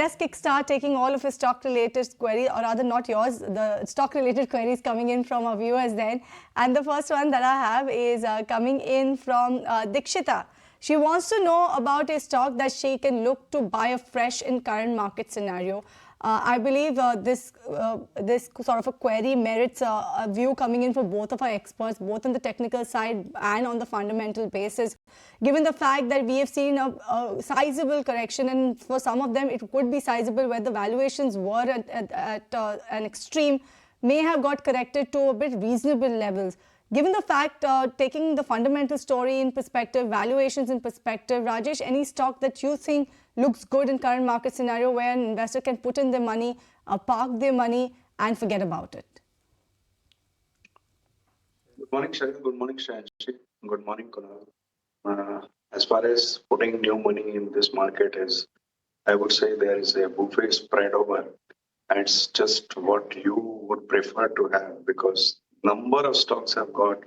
let's kickstart taking all of your stock-related queries, or rather not yours, the stock-related queries coming in from our viewers then. And the first one that I have is coming in from Dikshita. She wants to know about a stock that she can look to buy afresh in current market scenario. I believe this sort of a query merits a view coming in for both of our experts, both on the technical side and on the fundamental basis. Given the fact that we have seen a sizable correction, and for some of them it could be sizable where the valuations were at an extreme, may have got corrected to a bit reasonable levels. Given the fact, taking the fundamental story in perspective, valuations in perspective, Rajesh, any stock that you think looks good in current market scenario where an investor can put in their money, park their money and forget about it? Good morning, Sharon. Good morning, Shanshi. Good morning, Kunal. As far as putting new money in this market is, I would say there is a buffet spread over. And it's just what you would prefer to have, because number of stocks have got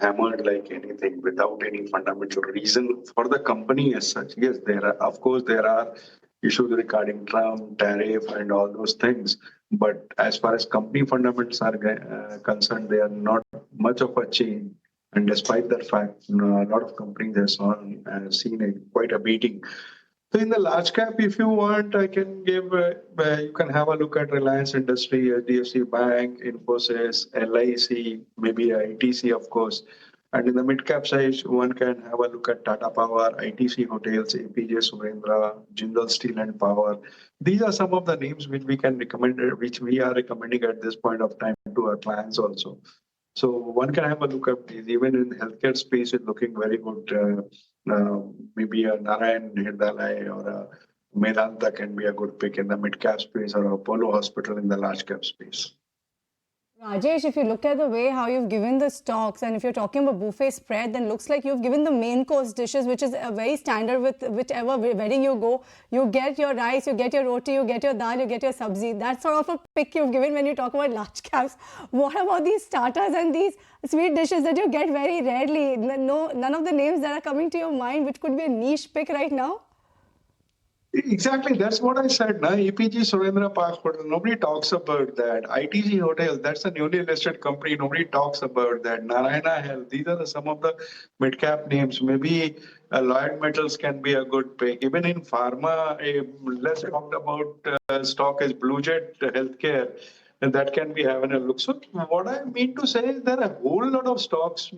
hammered like anything without any fundamental reason for the company as such. Yes, there are issues regarding Trump, tariff, and all those things. But as far as company fundamentals are concerned, they are not much of a change. And despite that fact, a lot of companies have seen quite a beating. So in the large cap, if you want, I can give, you can have a look at Reliance Industry, HDFC Bank, Infosys, LIC, maybe ITC, of course. And in the mid cap size, one can have a look at Tata Power, ITC Hotels, APJ Surendra, Jindal Steel and Power. These are some of the names which we can recommend, which we are recommending at this point of time to our clients also. So one can have a look at these. Even in the healthcare space, it's looking very good. Maybe a Narayan Hirdalaya or a Medanta can be a good pick in the mid-cap space, or Apollo Hospital in the large-cap space. Rajesh, if you look at the way how you've given the stocks, and if you're talking about buffet spread, then looks like you've given the main course dishes, which is a very standard with whichever wedding you go. You get your rice, you get your roti, you get your dal, you get your sabzi. That's sort of a pick you've given when you talk about large caps. What about these starters and these sweet dishes that you get very rarely? None of the names that are coming to your mind, which could be a niche pick right now? Exactly, that's what I said. Na? APG Surendra Park Hotel, nobody talks about that. ITG Hotel, that's a newly listed company, nobody talks about that. Narayana Health, these are some of the mid-cap names. Maybe Lloyd Metals can be a good pick. Even in pharma, let's talk about stock as Blue Jet Healthcare, and that can be having a look. So what I mean to say is there are a whole lot of stocks,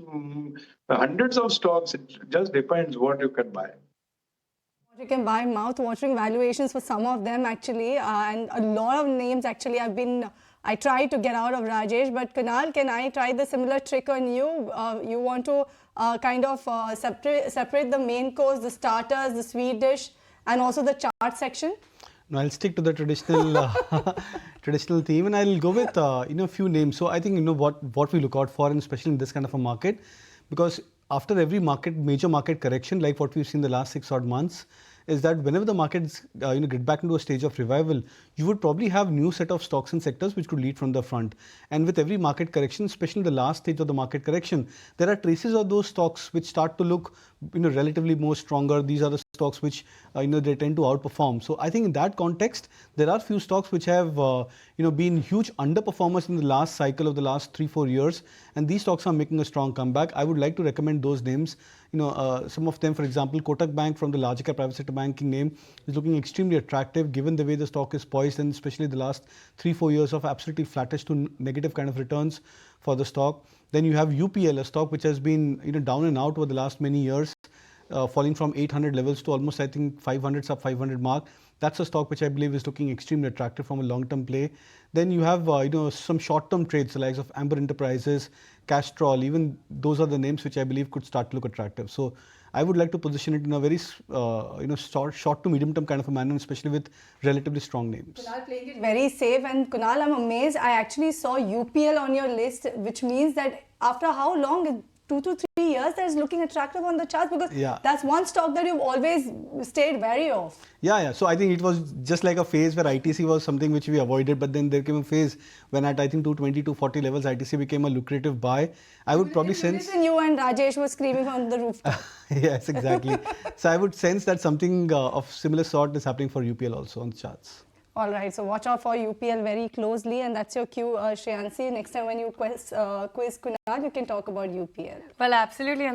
hundreds of stocks. It just depends what you can buy. You can buy mouth-watering valuations for some of them actually, and a lot of names actually I tried to get out of Rajesh, but Kunal, can I try the similar trick on you? You want to kind of separate the main course, the starters, the sweet dish, and also the chart section? No, I'll stick to the traditional traditional theme, and I'll go with a few names. So I think what we look out for, and especially in this kind of a market, because after every major market correction, like what we've seen the last 6 odd months, is that whenever the markets get back into a stage of revival, you would probably have new set of stocks and sectors which could lead from the front. And with every market correction, especially the last stage of the market correction, there are traces of those stocks which start to look relatively more stronger. These are the stocks which they tend to outperform. So I think in that context, there are few stocks which have been huge underperformers in the last cycle of the last 3-4 years, and these stocks are making a strong comeback. I would like to recommend those names. Some of them, for example, Kotak Bank from the large cap private sector banking name is looking extremely attractive given the way the stock is poised, and especially the last 3-4 years of absolutely flattish to negative kind of returns for the stock. Then you have UPL, a stock which has been down and out over the last many years, falling from 800 levels to almost, I think, 500 sub 500 mark. That's a stock which I believe is looking extremely attractive from a long-term play. Then you have some short-term trades, the likes of Amber Enterprises, Castrol. Even those are the names which I believe could start to look attractive. So I would like to position it in a very short to medium-term kind of a manner, especially with relatively strong names. Kunal playing it very safe, and Kunal, I'm amazed. I actually saw UPL on your list, which means that after how long? 2 to 3 years, that is looking attractive on the charts, because that's one stock that you've always stayed wary of. Yeah. So I think it was just like a phase where ITC was something which we avoided, but then there came a phase when at I think 220, 240 levels, ITC became a lucrative buy. I would probably sense. You and when Rajesh was screaming on the rooftop. Yes, exactly. So I would sense that something of similar sort is happening for UPL also on the charts. All right, so watch out for UPL very closely, and that's your cue, Shreyansi. Next time when you quiz Kunal, you can talk about UPL. Well, absolutely. And